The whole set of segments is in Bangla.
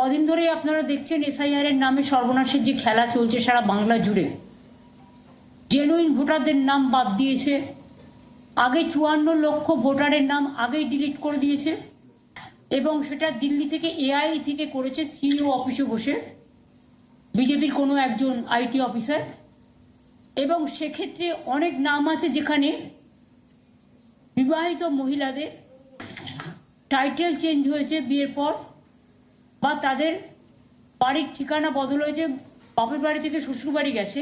কদিন ধরে আপনারা দেখছেন এসআইআর এর নামে সর্বনাশের যে খেলা চলছে সারা বাংলা জুড়ে। জেনুইন ভোটারদের নাম বাদ দিয়েছে, আগে 54 লক্ষ ভোটারের নাম আগেই ডিলিট করে দিয়েছে এবং সেটা দিল্লি থেকে এআই থেকে করেছে সিইও অফিসে বসে বিজেপির কোনো একজন আইটি অফিসার। এবং সেক্ষেত্রে অনেক নাম আছে যেখানে বিবাহিত মহিলাদের টাইটেল চেঞ্জ হয়েছে বিয়ের পর, বা তাদের বাড়ির ঠিকানা বদল হয়েছে, বাপের বাড়ি থেকে শ্বশুর বাড়ি গেছে।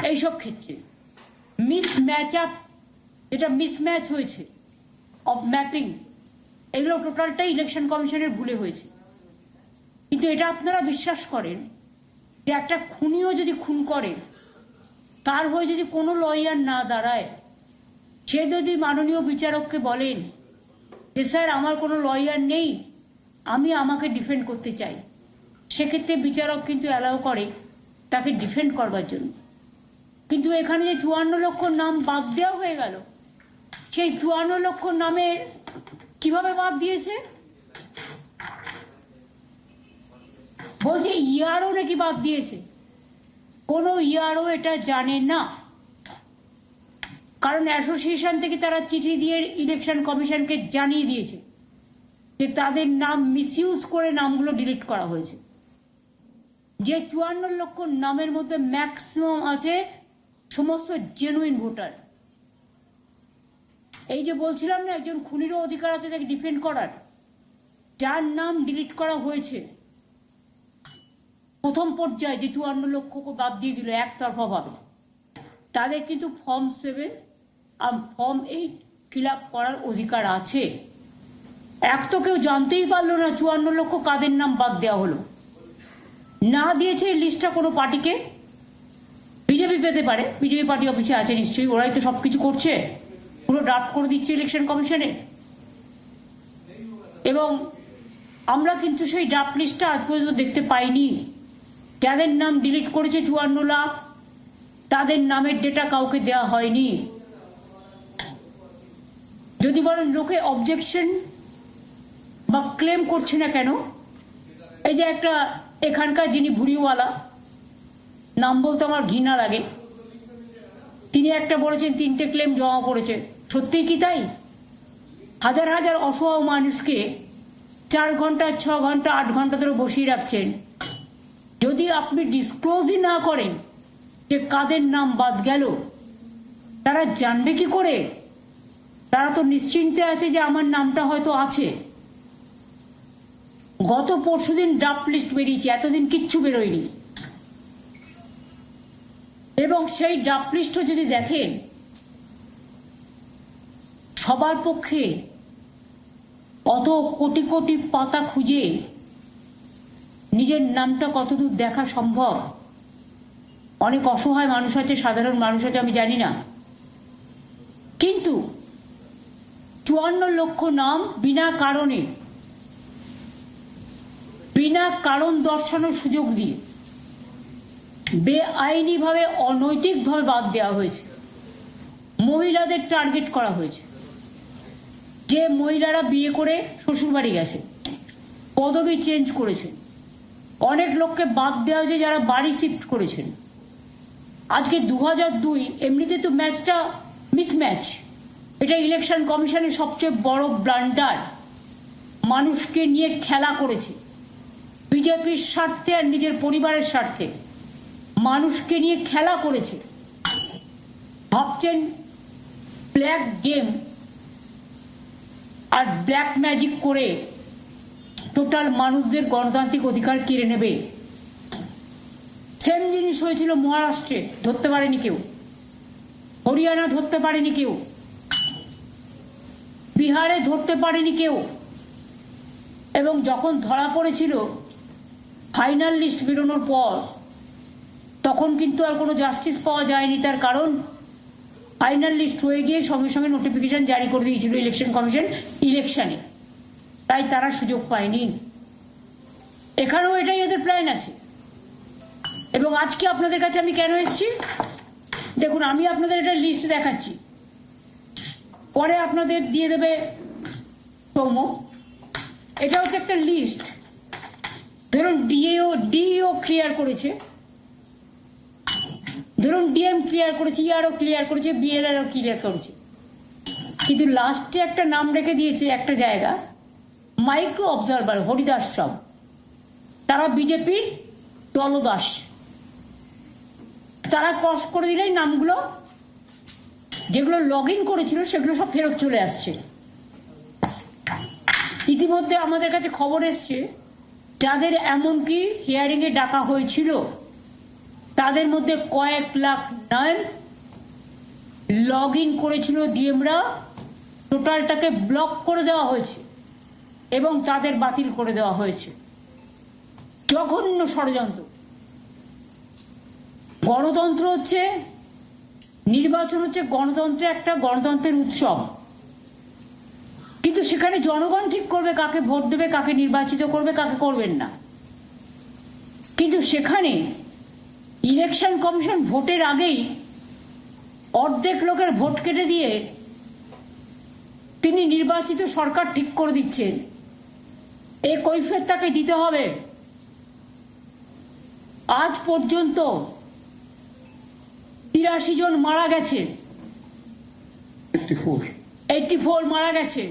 এইসব ক্ষেত্রে মিসম্যাচ আপ, যেটা মিসম্যাচ হয়েছে অফ ম্যাপিং, এগুলো টোটালটাই ইলেকশন কমিশনের ভুলে হয়েছে। কিন্তু এটা আপনারা বিশ্বাস করেন যে একটা খুনিও যদি খুন করে, তার হয়ে যদি কোনো লয়ার না দাঁড়ায়, সে যদি মাননীয় বিচারককে বলেন যে স্যার আমার কোনো লয়ার নেই, আমি আমাকে ডিফেন্ড করতে চাই, সেক্ষেত্রে বিচারক কিন্তু অ্যালাউ করে তাকে ডিফেন্ড করবার জন্য। কিন্তু এখানে যে 54 লক্ষ নাম বাদ দেওয়া হয়ে গেল, সেই 54 লক্ষ নামের কিভাবে বাদ দিয়েছে? বলছে ইয়ারও নাকি বাদ দিয়েছে। কোনো ইয়ারও এটা জানে না, কারণ অ্যাসোসিয়েশন থেকে তারা চিঠি দিয়ে ইলেকশন কমিশনকে জানিয়ে দিয়েছে যে তাদের নাম মিসইউজ করে নামগুলো ডিলিট করা হয়েছে। যে 54 লক্ষ নামের মধ্যে ম্যাক্সিমাম আছে সমস্ত জেনুইন ভোটার। এই যে বলছিলাম না, একজন খুনিরও অধিকার আছে তাকে ডিফেন্ড করার, যার নাম ডিলিট করা হয়েছে প্রথম পর্যায়ে, যে 54 লক্ষকে বাদ দিয়ে দিল একতরফা ভাবে, তাদের কিন্তু ফর্ম 7 আর ফর্ম 8 ফিল আপ করার অধিকার আছে। এক তো কেউ জানতেই পারলো না 54 লক্ষ কাদের নাম বাদ দেওয়া হলো। না দিয়েছে লিস্টটা কোনো পার্টিকে, বিজেপি পেতে পারে, বিজেপি পার্টি অফিসে আছে নিশ্চয়ই, ওরাই তো সবকিছু করছে, পুরো ড্রাফট করে দিচ্ছে ইলেকশন কমিশনে। এবং আমরা কিন্তু সেই ড্রাফট লিস্টটা আজ পর্যন্ত দেখতে পাইনি। যাদের নাম ডিলিট করেছে 54 লাখ, তাদের নামের ডেটা কাউকে দেওয়া হয়নি। যদি বলেন লোকে অবজেকশন বা ক্লেম করছে না কেন, এই যে একটা এখানকার যিনি ভুড়িওয়ালা, নাম বলতে আমার ঘৃণা লাগে, তিনি একটা বলেছেন 3টে ক্লেম জমা পড়েছে। সত্যিই কি তাই? হাজার হাজার অসহায় মানুষকে 4 ঘন্টা 6 ঘন্টা 8 ঘন্টা ধরে বসিয়ে রাখছেন। যদি আপনি ডিসক্লোজই না করেন যে কাদের নাম বাদ গেল, তারা জানবে কি করে? তারা তো নিশ্চিন্তে আছে যে আমার নামটা হয়তো আছে। গত পরশুদিন ড্রাফট লিস্ট বেরিয়েছে, এতদিন কিচ্ছু বেরোয়নি। এবং সেই ড্রাফট লিস্টও যদি দেখেন, সবার পক্ষে অত কোটি কোটি পাতা খুঁজে নিজের নামটা কতদূর দেখা সম্ভব? অনেক অসহায় মানুষ আছে, সাধারণ মানুষ আছে, আমি জানি না। কিন্তু 54 লক্ষ নাম বিনা কারণে, বিনা কারণ দর্শানোর সুযোগ দিয়ে বেআইনিভাবে, অনৈতিকভাবে বাদ দেওয়া হয়েছে। মহিলাদের টার্গেট করা হয়েছে, যে মহিলারা বিয়ে করে শ্বশুরবাড়ি গেছে, পদবি চেঞ্জ করেছে। অনেক লোককে বাদ দেওয়া হয়েছে যারা বাড়ি শিফট করেছেন। আজকে 2002, এমনিতে তো ম্যাচটা মিসম্যাচ, এটা ইলেকশন কমিশনের সবচেয়ে বড় ব্লান্ডার। মানুষকে নিয়ে খেলা করেছে বিজেপির স্বার্থে আর নিজের পরিবারের স্বার্থে, মানুষকে নিয়ে খেলা করেছে। ভাবছেন ব্ল্যাক গেম আর ব্ল্যাক ম্যাজিক করে টোটাল মানুষদের গণতান্ত্রিক অধিকার কেড়ে নেবে। সেম জিনিস হয়েছিল মহারাষ্ট্রে, ধরতে পারেনি কেউ। হরিয়ানা ধরতে পারেনি কেউ, বিহারে ধরতে পারেনি কেউ। এবং যখন ধরা পড়েছিল ফাইনাল লিস্ট বেরোনোর পর, তখন কিন্তু আর কোনো জাস্টিস পাওয়া যায়নি। তার কারণ ফাইনাল লিস্ট হয়ে গিয়ে সঙ্গে সঙ্গে নোটিফিকেশন জারি করে দিয়েছিল ইলেকশন কমিশন ইলেকশনে, তাই তারা সুযোগ পায়নি। এখানেও এটাই এদের প্ল্যান আছে। এবং আজকে আপনাদের কাছে আমি কেন এসেছি দেখুন, আমি আপনাদের একটা লিস্ট দেখাচ্ছি, পরে আপনাদের দিয়ে দেবে সৌম্য। এটা হচ্ছে একটা লিস্ট ধরুন ডিও ক্লিয়ার করেছে, ধরুন ডিএম ক্লিয়ার করেছে, ইআরও ক্লিয়ার করেছে, বিএলআরও ক্লিয়ার করেছে, কিন্তু লাস্টে একটা নাম রেখে দিয়েছে একটা জায়গা মাইক্রো অবজারভার হরিদাস সব, তারা বিজেপির দলদাস, তারা ক্রস করে দিলেই নামগুলো যেগুলো লগ ইন করেছিল সেগুলো সব ফেরত চলে আসছে। ইতিমধ্যে আমাদের কাছে খবর এসছে যাদের এমনকি হিয়ারিং এ ডাকা হয়েছিল তাদের মধ্যে কয়েক লাখ নাম লগ ইন করেছিল ডিএমরা, টোটালটাকে ব্লক করে দেওয়া হয়েছে এবং তাদের বাতিল করে দেওয়া হয়েছে। জঘন্য ষড়যন্ত্র। গণতন্ত্র হচ্ছে, নির্বাচন হচ্ছে গণতন্ত্রের একটা গণতন্ত্রের উৎসব, কিন্তু সেখানে জনগণ ঠিক করবে কাকে ভোট দেবে, কাকে নির্বাচিত করবে, কাকে করবেন না। কিন্তু সেখানে ইলেকশন কমিশন ভোটের আগেই অর্ধেক লোকের ভোট কেটে দিয়ে তিনি নির্বাচিত সরকার ঠিক করে দিচ্ছেন। এই কৈফিয়ত তাকে দিতে হবে। আজ পর্যন্ত 83 জন মারা গেছে, 84 মারা গেছে,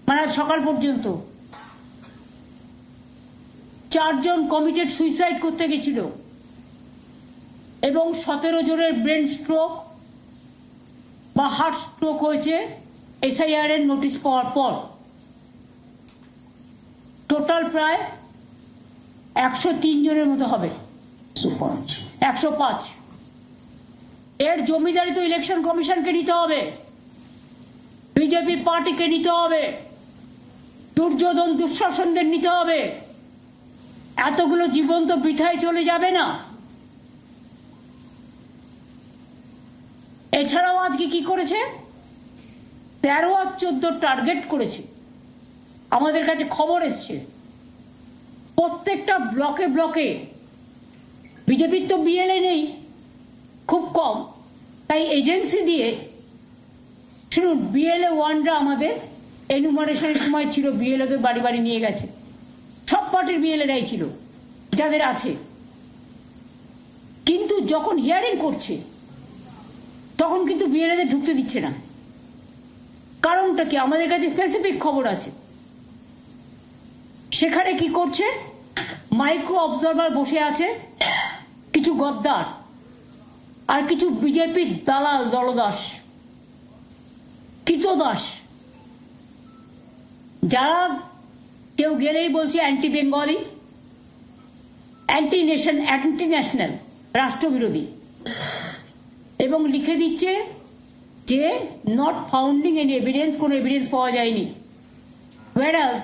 মানে সকাল পর্যন্ত 4 জন কমিটেড সুইসাইড করতে গেছিল এবং 17 জনের ব্রেন স্ট্রোক বা হার্ট স্ট্রোক হয়েছে এসআইআর এর নোটিশ পাওয়ার পর। টোটাল প্রায় 103 জনের মতো হবে, 105। এর জমিদারি তো ইলেকশন কমিশনকে নিতে হবে, বিজেপি পার্টিকে নিতে হবে, দুর্যোধন দুঃশাসনদের নিতে হবে। এতগুলো জীবন তো বৃথায় চলে যাবে না। এছাড়াও আজকে কি করেছে, 13 আর 14 টার্গেট করেছে। আমাদের কাছে খবর এসছে প্রত্যেকটা ব্লকে ব্লকে, বিজেপির তো বিএলএ নেই, খুব কম, তাই এজেন্সি দিয়ে শুনুন, বিএলএ ওয়ানরা আমাদের এনুমারেশনের সময় ছিল, বিএলএ কে বাড়ি বাড়ি নিয়ে গেছে, সব পার্টির বিএলএরাই ছিল যাদের আছে। কিন্তু যখন হিয়ারিং করছে তখন কিন্তু বিএলএদের ঢুকতে দিচ্ছে না। কারণটা কি, আমাদের কাছে স্পেসিফিক খবর আছে। সেখানে কি করছে, মাইক্রো অবজারভার বসে আছে কিছু গদ্দার আর কিছু বিজেপির দালাল দলদাস কৃতদাস, যারা কেউ গেলেই বলছে anti Bengali, anti nation, anti national, রাষ্ট্রবিরোধী, এবং লিখে দিচ্ছে যে নট ফাউন্ডিং এনি এভিডেন্স, কোনো এভিডেন্স পাওয়া যায়নি। ওয়ারাস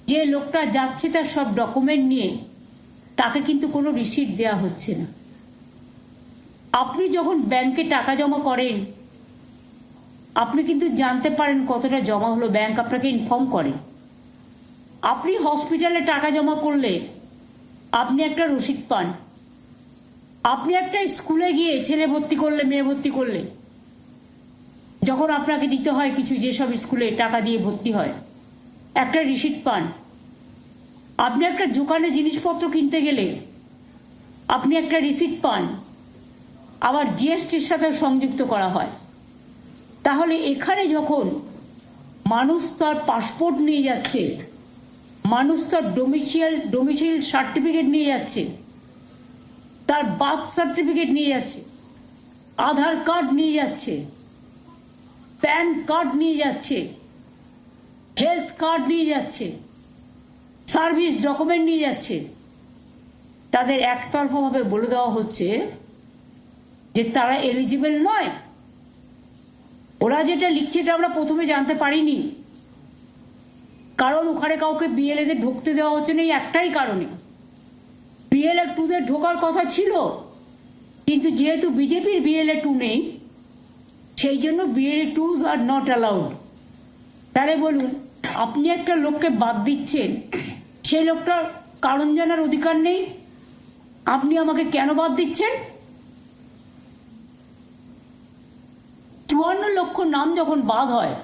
যে লোকটা যাচ্ছে তার সব ডকুমেন্ট নিয়ে, তাকে কিন্তু কোনো রিসিট দেওয়া হচ্ছে না। আপনি যখন ব্যাংকে টাকা জমা করেন আপনি কিন্তু জানতে পারেন কতটা জমা হলো, ব্যাংক আপনাকে ইনফর্ম করে। আপনি হসপিটালে টাকা জমা করলে আপনি একটা রসিদ পান। আপনি একটা স্কুলে গিয়ে ছেলে ভর্তি করলে, মেয়ে ভর্তি করলে, যখন আপনাকে দিতে হয় কিছু, যেসব স্কুলে টাকা দিয়ে ভর্তি হয়, একটা রিসিট পান। আপনি একটা দোকানে জিনিসপত্র কিনতে গেলে আপনি একটা রিসিট পান, আবার জিএসটির সাথে সংযুক্ত করা হয়। তাহলে এখানে যখন মানুষ তার পাসপোর্ট নিয়ে যাচ্ছে, মানুষ তার ডোমিসাইল সার্টিফিকেট নিয়ে যাচ্ছে, তার বার্থ সার্টিফিকেট নিয়ে যাচ্ছে, আধার কার্ড নিয়ে যাচ্ছে, প্যান কার্ড নিয়ে যাচ্ছে, হেলথ কার্ড নিয়ে যাচ্ছে, সার্ভিস ডকুমেন্ট নিয়ে যাচ্ছে, তাদের একতরফাভাবে বলে দেওয়া হচ্ছে যে তারা এলিজিবল নয়। ওরা যেটা লিখছে এটা আমরা প্রথমে জানতে পারিনি, কারণ ওখানে কাউকে বিএলএ ঢুকতে দেওয়া হচ্ছে না, এই একটাই কারণে। বিএলএ 2 ঢোকার কথা ছিল, কিন্তু যেহেতু বিজেপির বিএলএ 2 নেই, সেই জন্য BLA 2s are not allowed. তাহলে বলুন, আপনি একটা লোককে বাদ দিচ্ছেন, সেই লোকটার কারণ জানার অধিকার নেই, আপনি আমাকে কেন বাদ দিচ্ছেন? 54 লক্ষ নাম যখন বাদ হয়,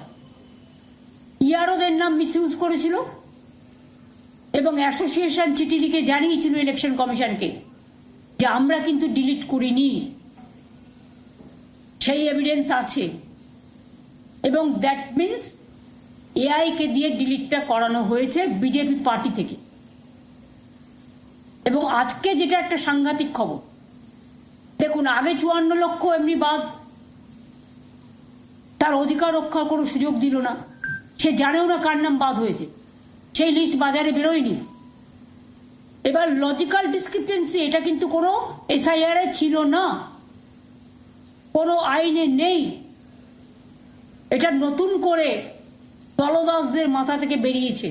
ইআরওদের নাম মিসইউজ করেছিল, এবং অ্যাসোসিয়েশন চিঠি লিখে জানিয়েছিল ইলেকশন কমিশনকে যে আমরা কিন্তু ডিলিট করিনি, সেই এভিডেন্স আছে, এবং দ্যাট মিনস এআই কে দিয়ে ডিলিটটা করানো হয়েছে বিজেপি পার্টি থেকে। এবং আজকে যেটা একটা সাংঘাতিক খবর, দেখুন আগে 54 লক্ষ এমনি বাদ, তার অধিকার রক্ষার কোনো সুযোগ দিল না, সে জানেও না কার নাম বাদ হয়েছে, সেই লিস্ট বাজারে বেরোয়নি। এবার লজিক্যাল ডিসক্রিপেন্সি, এটা কিন্তু কোনো এসআইআর এ ছিল না, কোনো আইনে নেই, এটা নতুন করে দলদাসদের মাথা থেকে বেরিয়েছে।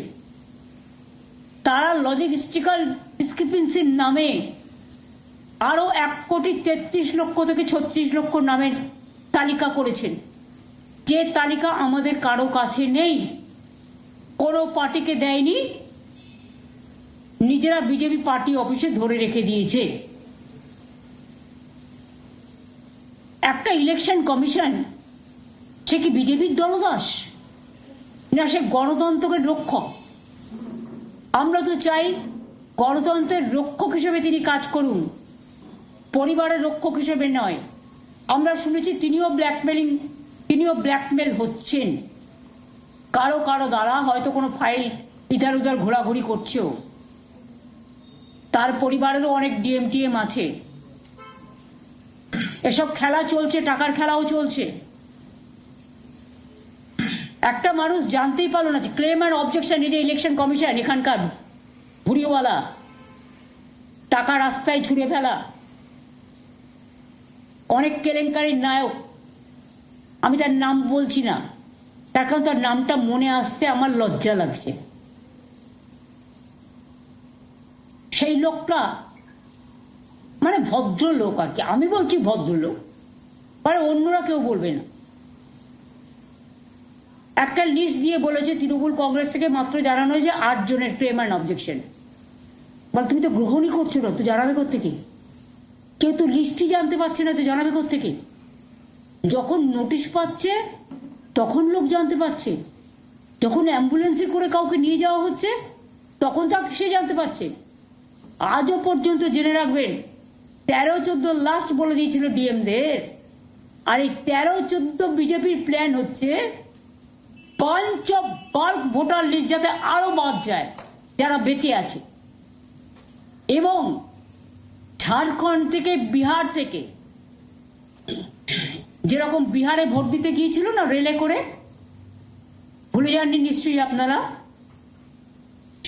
তারা লজিস্টিক্যাল ডিসক্রিপেন্সির নামে আরো 1,33,00,000 থেকে 36 লক্ষ নামের তালিকা করেছেন, যে তালিকা আমাদের কারো কাছে নেই, কোনো পার্টিকে দেয়নি, নিজেরা বিজেপি পার্টি অফিসে ধরে রেখে দিয়েছে। একটা ইলেকশন কমিশন, সে কি বিজেপির দলদাস না সে গণতন্ত্রের রক্ষক? আমরা তো চাই গণতন্ত্রের রক্ষক হিসেবে তিনি কাজ করুন, পরিবারের রক্ষক হিসেবে নয়। আমরা শুনেছি তিনিও ব্ল্যাকমেল হচ্ছেন কারো কারো দ্বারা, হয়তো কোনো ফাইল ইধার উধার ঘোরাঘুরি করছেও, তার পরিবারেরও অনেক ডিএমটিএম আছে। এসব খেলা চলছে, টাকার খেলাও চলছে। একটা মানুষ জানতেই পারলো না যে ক্লেম অ্যান্ড অবজেকশন, এই যে ইলেকশন কমিশন এখানকার ভুড়িওয়ালা, টাকা রাস্তায় ছুঁড়ে ফেলা, অনেক কেলেঙ্কারির নায়ক, আমি তার নাম বলছি না, তার কারণ তার নামটা মনে আসতে আমার লজ্জা লাগছে। সেই লোকটা মানে ভদ্রলোক আর কি, আমি বলছি ভদ্রলোক, মানে অন্যরা কেউ বলবে না। একটা লিস্ট দিয়ে বলেছে তৃণমূল কংগ্রেস থেকে মাত্র জানানো হয়েছে 8 জনের ক্লেম অ্যান্ড অবজেকশন। বল তুমি তো গ্রহণই করছো না, তো জানাবে কোত্থেকে? কেউ তো লিস্টই জানতে পারছে না, তো জানাবে কোত্থেকে? যখন নোটিশ পাচ্ছে তখন লোক জানতে পারছে, যখন অ্যাম্বুলেন্সে করে কাউকে নিয়ে যাওয়া হচ্ছে তখন তা সে জানতে পারছে। আজও পর্যন্ত জেনে রাখবেন 13-14 লাস্ট বলে দিয়েছিল ডিএমদের, আর এই 13-14 বিজেপির প্ল্যান হচ্ছে punch of bulk voter list যাতে আরো বাদ যায় যারা বেঁচে আছে, এবং ঝাড়খণ্ড থেকে বিহার থেকে, যেরকম বিহারে ভোট দিতে গিয়েছিল না রেলে করে, ভুলে যাননি নিশ্চয়ই আপনারা,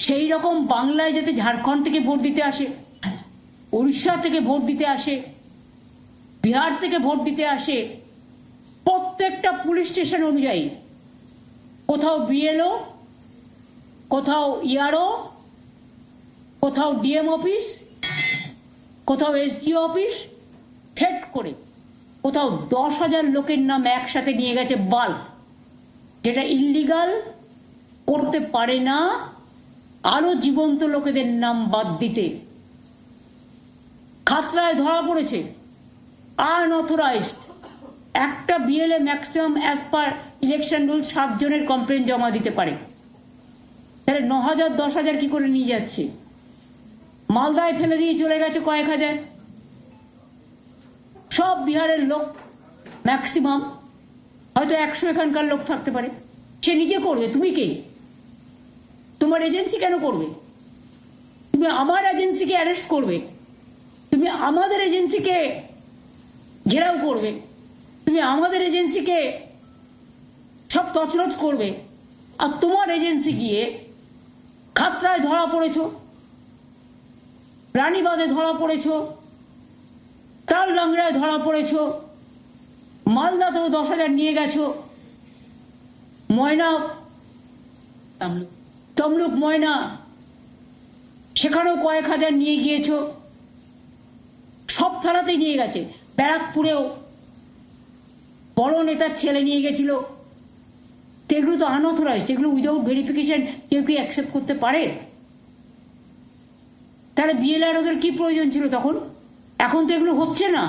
সেই রকম বাংলায় যাতে ঝাড়খণ্ড থেকে ভোট দিতে আসে, উড়িষ্যা থেকে ভোট দিতে আসে, বিহার থেকে ভোট দিতে আসে, প্রত্যেকটা পুলিশ স্টেশন অনুযায়ী কোথাও বিএলও, কোথাও ইআরও, কোথাও ডিএম অফিস, কোথাও এসডিও অফিস, থ্রেট করে কোথাও 10,000 লোকের নাম একসাথে নিয়ে গেছে বাল্ক, যেটা ইল্লিগাল, করতে পারে না আরো জীবন্ত লোকেদের নাম বাদ দিতে। খাতড়ায় ধরা পড়েছে আনঅথরাইজড একটা BLA maximum as per election rule 7 জনের কমপ্লেন জমা দিতে পারে, তাহলে 9,000 10,000 কি করে নিয়ে যাচ্ছে? মালদায় ফেলে দিয়ে চলে গেছে কয়েক হাজার, সব বিহারের লোক ম্যাক্সিমাম, হয়তো 100 এখানকার লোক থাকতে পারে। সে নিজে করবে, তুমি কে? তোমার এজেন্সি কেন করবে? তুমি আমার এজেন্সিকে অ্যারেস্ট করবে, তুমি আমাদের এজেন্সিকে ঘেরাও করবে, তুমি আমাদের এজেন্সিকে সব তছনছ করবে, আর তোমার এজেন্সি গিয়ে খাতড়ায় ধরা পড়েছ, রানীবাঁধে ধরা পড়েছ, তালডাংরায় ধরা পড়েছ, মালদাতেও 10,000 নিয়ে গেছো, ময়না তমলুক ময়না সেখানেও কয়েক হাজার নিয়ে গিয়েছো, সব থানাতেই নিয়ে গেছে। ব্যারাকপুরেও বড় নেতার ছেলে নিয়ে গেছিল, এগুলো তো আনঅথরাইজড, এগুলো উইদাউট ভেরিফিকেশন কেউ কি অ্যাকসেপ্ট করতে পারে? তাহলে বিএলআর ওদের কি প্রয়োজন ছিল তখন? এখন তো এগুলো হচ্ছে না।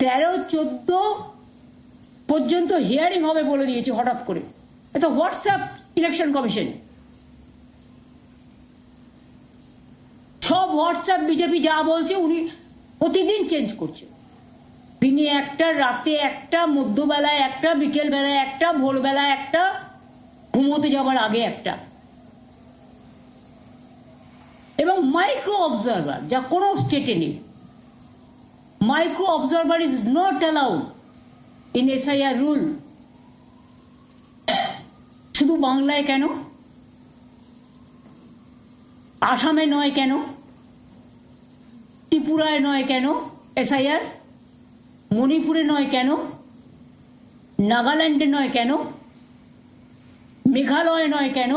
তেরো 14 পর্যন্ত হিয়ারিং হবে বলে দিয়েছে হঠাৎ করে, এটা হোয়াটসঅ্যাপ ইলেকশন কমিশন, সব হোয়াটসঅ্যাপ বিজেপি যা বলছে উনি প্রতিদিন চেঞ্জ করছে। দিনে একটা, রাতে একটা, মধ্যবেলায় একটা, বিকেল বেলায় একটা, ভোরবেলায় একটা, ঘুমোতে যাবার আগে একটা। এবং মাইক্রো অবজারভার যা কোনো স্টেটে নেই। Micro observer is not allowed in SIR rule. শুধু বাংলায় কেন, আসামে নয় কেন, ত্রিপুরায় নয় কেন এসআইআর, মণিপুরে নয় কেন, নাগাল্যান্ডে নয় কেন, মেঘালয় নয় কেন?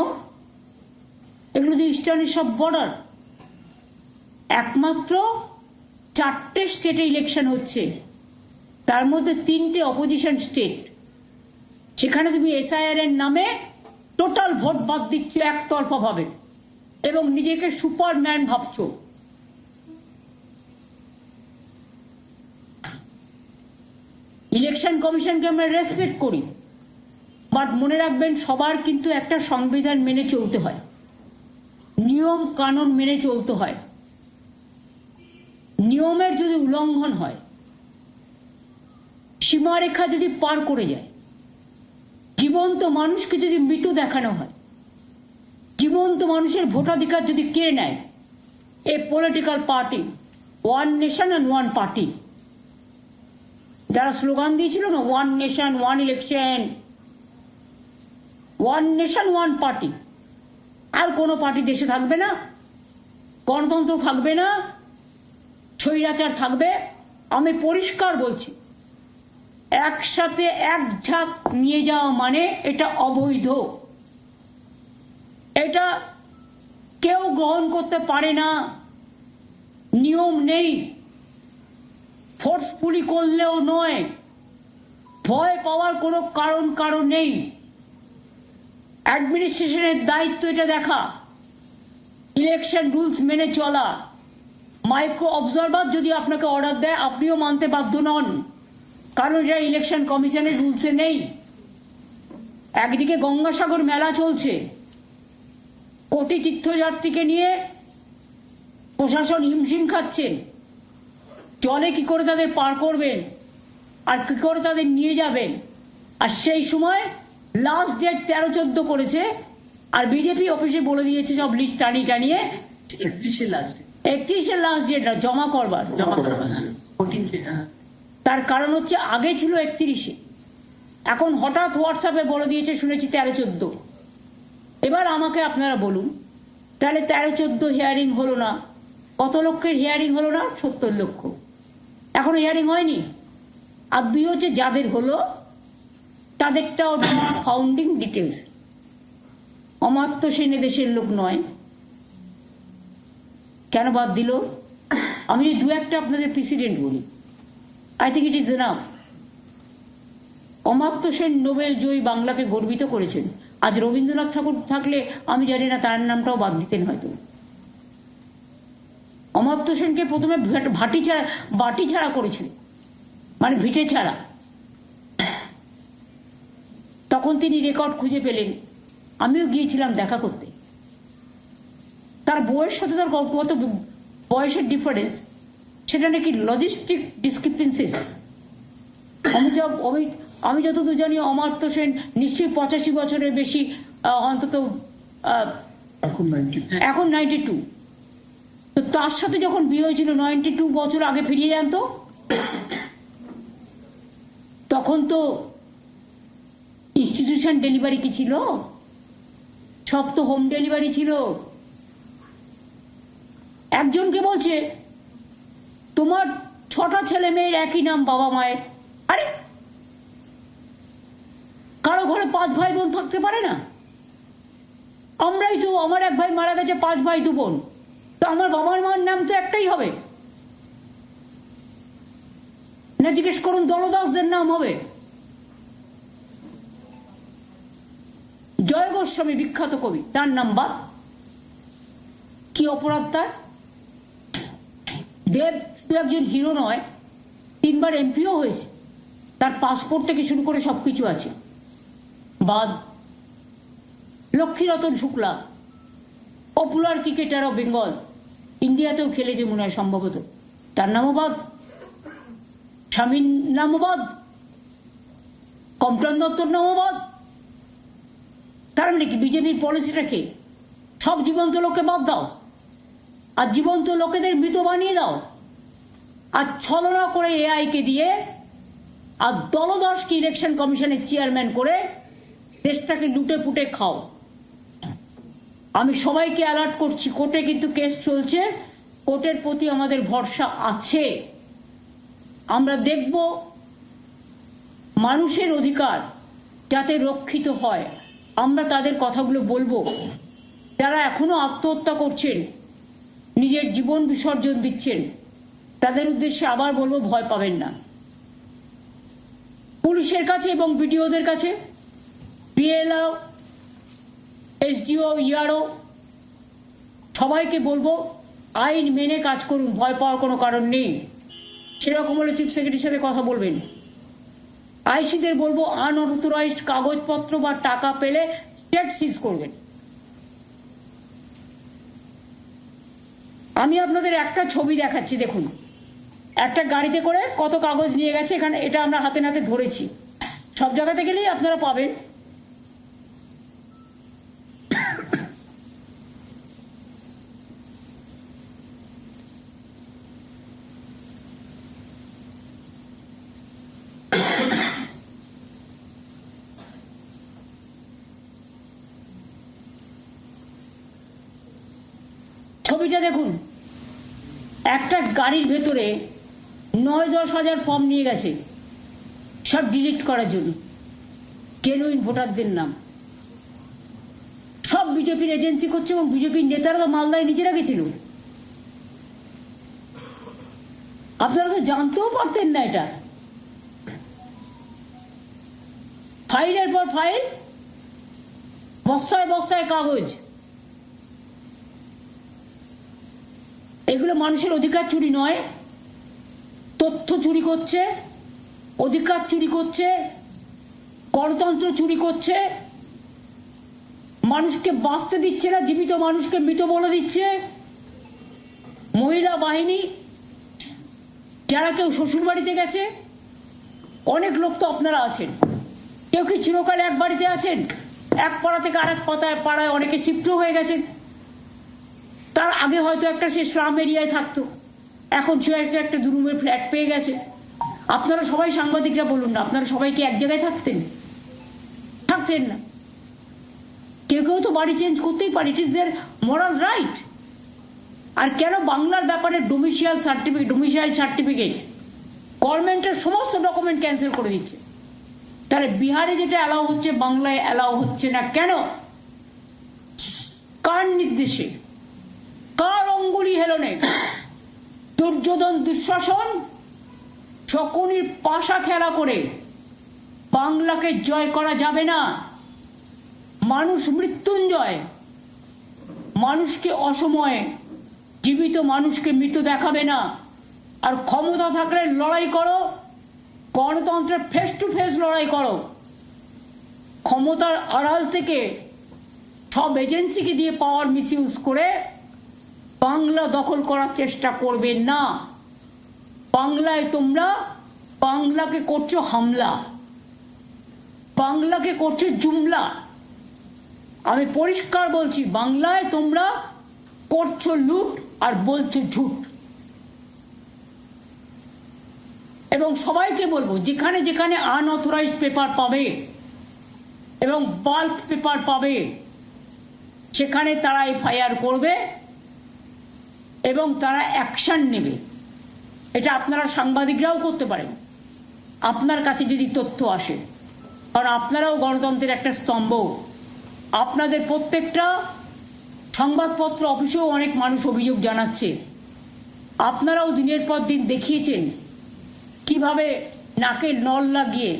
এগুলো তো ইস্টার্নের সব বর্ডার। একমাত্র 4টে স্টেটে ইলেকশন হচ্ছে, তার মধ্যে 3টে অপোজিশন স্টেট। সেখানে তুমি এসআইআর এর নামে টোটাল ভোট বাদ দিচ্ছ একতরফা ভাবে এবং নিজেকে সুপারম্যান ভাবছো। ইলেকশন কমিশনকে আমরা রেসপেক্ট করি, বাট মনে রাখবেন সবার কিন্তু একটা সংবিধান মেনে চলতে হয়, নিয়ম কানুন মেনে চলতে হয়। নিয়মের যদি উল্লঙ্ঘন হয়, সীমারেখা যদি পার করে যায়, জীবন্ত মানুষকে যদি মৃত দেখানো হয়, জীবন্ত মানুষের ভোটাধিকার যদি কেড়ে নেয় a political party, one nation and one party, যারা স্লোগান দিয়েছিল না, one nation one election, one nation one party, আর কোনো পার্টি দেশে থাকবে না, গণতন্ত্র থাকবে না, স্বৈরাচার থাকবে। আমি পরিষ্কার বলছি, একসাথে এক ঝাঁক নিয়ে যাওয়া মানে এটা অবৈধ, এটা কেউ গ্রহণ করতে পারে না, নিয়ম নেই, ফোর্সফুলি করলেও নয়, ভয় পাওয়ার কোনো কারণ নেই। অ্যাডমিনিস্ট্রেশনের দায়িত্ব এটা দেখা, ইলেকশন রুলস মেনে চলা। মাইক্রো অবজারভার যদি আপনাকে অর্ডার দেয় আপনিও মানতে বাধ্য নন, কারণ এটা ইলেকশন কমিশনের রুলসে নেই। একদিকে গঙ্গাসাগর মেলা চলছে, কোটি তীর্থযাত্রীকে নিয়ে প্রশাসন হিমশিম খাচ্ছে, জলে কি করে তাদের পার করবেন আর কি করে তাদের নিয়ে যাবেন। আর সেই সময় লাস্ট ডেট 13-14 করেছে, আর বিজেপি অফিসে বলে দিয়েছে সব লিস্ট টানিয়ে 31 লাস্ট ডেট জমা করবার। তার কারণ হচ্ছে আগে ছিল 31, এখন হঠাৎ হোয়াটসঅ্যাপে বলে দিয়েছে শুনেছি 13-14। এবার আমাকে আপনারা বলুন, তাহলে 13-14 হিয়ারিং হলো না, কত লক্ষের হিয়ারিং হলো না? 70 লক্ষ। এখনো হিয়ারিং হয়নি। আর দুই হচ্ছে যাদের হলো তাদেরটাও ফাউন্ডিং ডিটেলস। অমাত্য সেন দেশের লোক নয়, কেন বাদ দিল? আমি যদি 2-1টা আপনাদের প্রেসিডেন্ট বলি, I think it is enough. Amartya Sen Nobel জয়ী বাংলাকে গর্বিত করেছেন। আজ রবীন্দ্রনাথ ঠাকুর থাকলে আমি জানি না তার নামটাও বাদ দিতেন হয়তো। অমাত্য সেনকে প্রথমে বাটি ছাড়া করেছিল, মানে ভিটে ছাড়া। তখন তিনি রেকর্ড খুঁজে পেলেন, আমিও গিয়েছিলাম দেখা করতে। তার বউয়ের সাথে তার কত বয়সের ডিফারেন্স, সেটা নাকি লজিস্টিক ডিসক্রিপেন্সিস। আমি যতদূর জানি অমাত্য সেন নিশ্চয়ই 85 বছরের বেশি, অন্তত এখন 92। তো তার সাথে যখন বিয়ে হয়েছিল 92 বছর আগে ফিরিয়ে যান তো, তখন তো ইনস্টিটিউশন ডেলিভারি কি ছিল? সব তো হোম ডেলিভারি ছিল। একজনকে বলছে তোমার 6টা ছেলে মেয়ের একই নাম বাবা মায়ের। আরে কারো ঘরে 5 ভাই বোন থাকতে পারে না? আমরাই তো, আমার এক ভাই মারা গেছে, 5 ভাই 2 বোন, তো আমার বাবার মার নাম তো একটাই হবে না? জিজ্ঞেস করুন দলদাসদের নাম হবে। জয় গোস্বামী বিখ্যাত কবি, তার নাম বাদ। কি অপরাধ তার? দেব শুধু একজন হিরো নয়, 3 বার এমপিও হয়েছে, তার পাসপোর্ট থেকে শুরু করে সবকিছু আছে, বাদ। Laxmi Ratan Shukla, popular cricketer of Bengal, ইন্ডিয়াতেও খেলেছে মনে হয় সম্ভবত, তার নামও বাদ, স্বামীর নামও বাদ, কমপ্লান দত্তর নামও বাদ। তার মানে কি বিজেপির পলিসিটাকে সব জীবন্ত লোককে বাদ দাও, আর জীবন্ত লোকেদের মৃত বানিয়ে দাও, আর ছলনা করে এআইকে দিয়ে, আর দলদাসকে ইলেকশন কমিশনের চেয়ারম্যান করে দেশটাকে লুটে পুটে খাও। আমি সবাইকে অ্যালার্ট করছি, কোর্টে কিন্তু কেস চলছে, কোর্টের প্রতি আমাদের ভরসা আছে। আমরা দেখব মানুষের অধিকার যাতে রক্ষিত হয়, আমরা তাদের কথাগুলো বলবো। যারা এখনো আত্মহত্যা করছেন, নিজের জীবন বিসর্জন দিচ্ছেন, তাদের উদ্দেশ্যে আবার বলবো, ভয় পাবেন না। পুলিশের কাছে এবং বিডিওদের কাছে, বিএলও, এসডিও, ইআরও সবাইকে বলবো আইন মেনে কাজ করুন, ভয় পাওয়ার কোনো কারণ নেই। সেরকম হলে চিফ সেক্রেটারির সাথে কথা বলবেন। আইসিদের বলবো আনঅথরাইজড কাগজপত্র বা টাকা পেলে স্টেট সিজ করবেন। আমি আপনাদের একটা ছবি দেখাচ্ছি, দেখুন একটা গাড়িতে করে কত কাগজ নিয়ে গেছে, এখানে এটা আমরা হাতে নাতে ধরেছি, সব জায়গাতে গেলেই আপনারা পাবেন। ছবিটা দেখুন, একটা গাড়ির ভেতরে 9-10 হাজার ফর্ম নিয়ে গেছে, সব ডিলিট করার জন্য, জেনুইন ভোটারদের নাম। সব বিজেপির এজেন্সি করছে, এবং বিজেপির নেতারা তো মালদায় নিজেরা গেছিল। আপনারা তো জানতেও পারতেন না এটা। ফাইলের পর ফাইল, বস্তায় বস্তায় কাগজ। এগুলো মানুষের অধিকার চুরি নয়, তথ্য চুরি করছে, অধিকার চুরি করছে, গণতন্ত্র চুরি করছে, মানুষকে বাঁচতে দিচ্ছে না, জীবিত মানুষকে মৃত বলে দিচ্ছে। মহিলা বাহিনী, যারা কেউ শ্বশুর বাড়িতে গেছে, অনেক লোক তো আপনারা আছেন, কেউ কি চিরকাল এক বাড়িতে আছেন, এক পাড়া থেকে আরেক পাড়ায় অনেকে শিফট হয়ে গেছেন। তার আগে হয়তো একটা সে স্লাম এরিয়ায় থাকতো, এখন সে একটা 2 রুমের ফ্ল্যাট পেয়ে গেছে। আপনারা সবাই সাংবাদিকরা বলুন না, আপনারা সবাই কি এক জায়গায় থাকতেন? থাকতেন না। কেউ কেউ তো বাড়ি চেঞ্জ করতেই পারে, it is their moral right. আর কেন বাংলার ব্যাপারে ডোমিসাইল সার্টিফিকেট গভর্নমেন্টের সমস্ত ডকুমেন্ট ক্যান্সেল করে দিচ্ছে, তাহলে বিহারে যেটা অ্যালাউ হচ্ছে বাংলায় অ্যালাউ হচ্ছে না কেন? কার নির্দেশে, কার অঙ্গুলি হেলনে? দুর্যোধন দুঃশাসন শকুনির পাশা খেলা করে বাংলাকে জয় করা যাবে না। মানুষ মৃত্যুঞ্জয়, মানুষকে অসময়ে জীবিত মানুষকে মৃত দেখাবে না। আর ক্ষমতা থাকলে লড়াই করো, গণতন্ত্রের ফেস টু ফেস লড়াই করো। ক্ষমতার আড়াল থেকে সব এজেন্সিকে দিয়ে পাওয়ার মিসইউজ করে বাংলা দখল করার চেষ্টা করবে না। বাংলায় তোমরা বাংলাকে করছো হামলা, বাংলাকে করছো জুমলা। আমি পরিষ্কার বলছি, বাংলায় তোমরা করছো লুট আর বলছো ঝুট। এবং সবাইকে বলবো, যেখানে যেখানে আনঅথরাইজড পেপার পাবে এবং বাল্ক পেপার পাবে, সেখানে তারা এফআইআর করবে এবং তারা অ্যাকশন নেবে। এটা আপনারা সাংবাদিকরাও করতে পারেন, আপনার কাছে যদি তথ্য আসে, কারণ আপনারাও গণতন্ত্রের একটা স্তম্ভ। আপনাদের প্রত্যেকটা সংবাদপত্র অফিসেও অনেক মানুষ অভিযোগ জানাচ্ছে। আপনারাও দিনের পর দিন দেখিয়েছেন কিভাবে নাকে নল লাগিয়ে,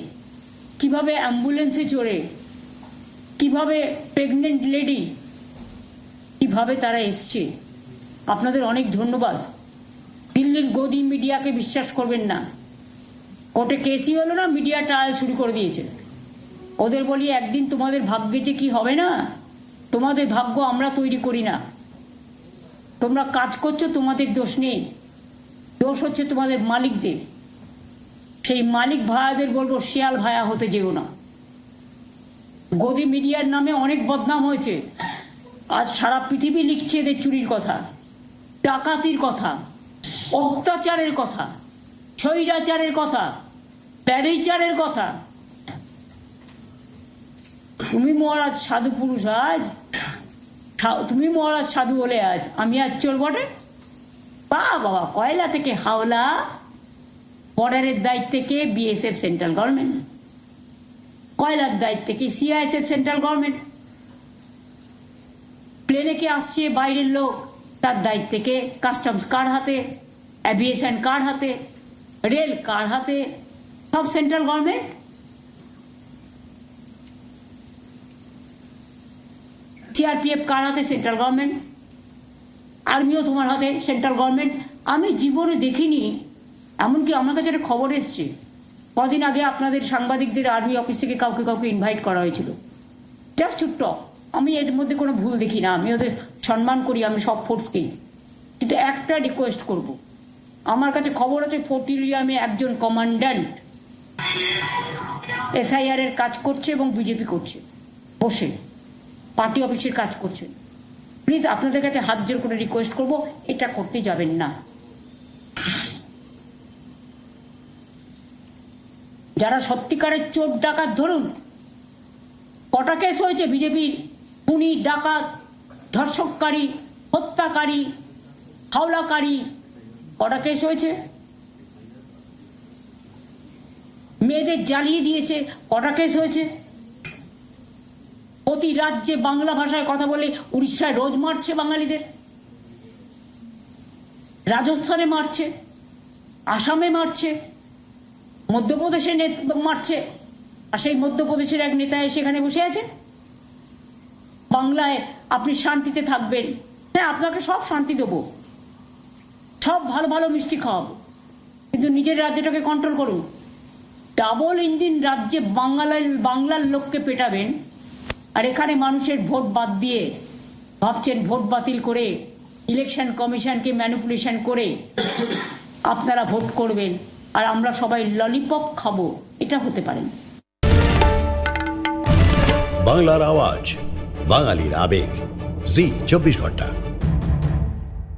কিভাবে অ্যাম্বুলেন্সে চড়ে, কিভাবে প্রেগনেন্ট লেডি, কিভাবে তারা এসছে। আপনাদের অনেক ধন্যবাদ। দিল্লির গদি মিডিয়াকে বিশ্বাস করবেন না। কোর্টে কেসই হলো না, মিডিয়া ট্রায়াল শুরু করে দিয়েছে। ওদের বলি একদিন তোমাদের ভাগ্যে যে কি হবে না, তোমাদের ভাগ্য আমরা তৈরি করি না। তোমরা কাজ করছো, তোমাদের দোষ নেই, দোষ হচ্ছে তোমাদের মালিকদের। সেই মালিক ভাইয়াদের বলবো শিয়াল ভায়া হতে যেও না। গদি মিডিয়ার নামে অনেক বদনাম হয়েছে, আজ সারা পৃথিবী লিখছে এদের চুরির কথা, ডাকাতির কথা, অত্যাচারের কথা, স্বৈরাচারের কথা, প্যারিচারের কথা। তুমি মহারাজ সাধু পুরুষ, আজ তুমি মহারাজ সাধু বলে আজ আমি আজ চোর বটে। বাবা, কয়লা থেকে হাওলা, বর্ডারের দায়িত্বে কে? BSF central government. কয়লার দায়িত্বে কি? CISF central government. প্লেনে কে আসছে? বাইরের লোক, তার দায়িত্বে কে? কাস্টমস কার হাতে, অ্যাভিয়েশন কার হাতে, রেল কার হাতে? সব সেন্ট্রাল গভর্নমেন্ট। সিআরপিএফ কার হাতে? Central government. আর্মিও তোমার হাতে, সেন্ট্রাল গভর্নমেন্ট। আমি জীবনে দেখিনি, এমনকি আমার কাছে একটা খবর এসছে, কদিন আগে আপনাদের সাংবাদিকদের আর্মি অফিস থেকে কাউকে কাউকে ইনভাইট করা হয়েছিল জাস্ট টু টক। আমি এর মধ্যে কোনো ভুল দেখি না, আমি ওদের সম্মান করি, আমি সব ফোর্সকেই। কিন্তু একটা রিকোয়েস্ট করব, আমার কাছে খবর আছে ফোর্ট উইলিয়ামে একজন কমান্ড্যান্ট এসআইআর এর কাজ করছে এবং বিজেপি করছে, বসে পার্টি অফিসের কাজ করছে। প্লিজ আপনাদের কাছে হাত জোর করে রিকোয়েস্ট করব, এটা করতে যাবেন না। যারা সত্যিকারের চোর ডাকাত, ধরুন কটা কেস হয়েছে বিজেপির, খুনি, ডাকাত, ধর্ষককারী, হত্যাকারী, হাওলাকারী, কটা কেস হয়েছে? মেয়েদের জ্বালিয়ে দিয়েছে, কটা কেস হয়েছে? প্রতি রাজ্যে বাংলা ভাষায় কথা বলে উড়িষ্যায় রোজ মারছে বাঙালিদের, রাজস্থানে মারছে, আসামে মারছে, মধ্যপ্রদেশে মারছে, আর সেই মধ্যপ্রদেশের এক নেতা সেখানে বসে আছে। বাংলায় আপনি শান্তিতে থাকবেন, হ্যাঁ আপনাকে সব শান্তি দেবো, সব ভালো ভালো মিষ্টি খাওয়াবো, কিন্তু নিজের রাজ্যটাকে কন্ট্রোল করুন। ডাবল ইঞ্জিন রাজ্যে বাংলার লোককে পেটাবেন, আর এখানে মানুষের ভোট বাদ দিয়ে ভাবছেন ভোট বাতিল করে ইলেকশন কমিশনকে ম্যানিপুলেশন করে আপনারা ভোট করবেন আর আমরা সবাই ললিপপ খাবো, এটা হতে পারে না। বাংলার আওয়াজ, বাঙালির আবেগ, জি 24 ঘন্টা।